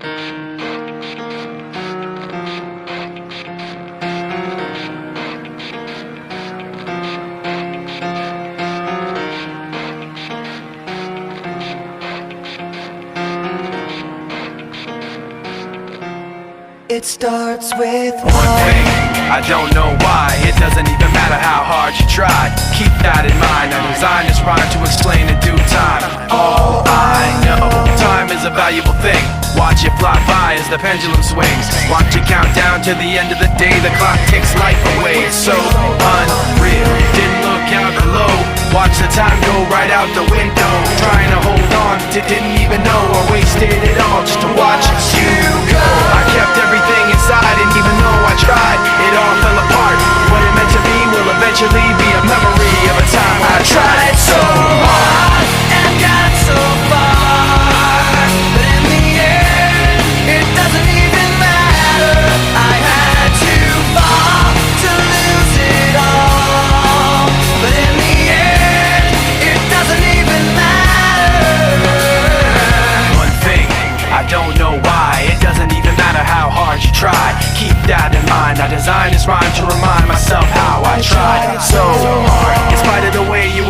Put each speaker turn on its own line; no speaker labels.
It starts with
one thing, I don't know why. It doesn't even matter how hard you try. Keep that in mind, I designed this rhyme to explain in due time. All I know, time is a valuable thing. Watch it fly by as the pendulum swings. Watch it count down to the end of the day. The clock takes life away, it's so unreal. Didn't look out below, watch the time go right out the window. Trying to hold on to didn't even know I wasted it all just to watch you go. I kept everything inside, and even though I tried, it all fell apart. What it meant to be will eventually be a memory of a time I tried so hard and got so far, but in the end, it doesn't even matter. I had to fall to lose it all, but in the end, it doesn't even matter. One thing, I don't know why. It doesn't even matter how hard you try. Keep that in mind, I designed this rhyme to remind myself how I tried so hard. In spite of the way you were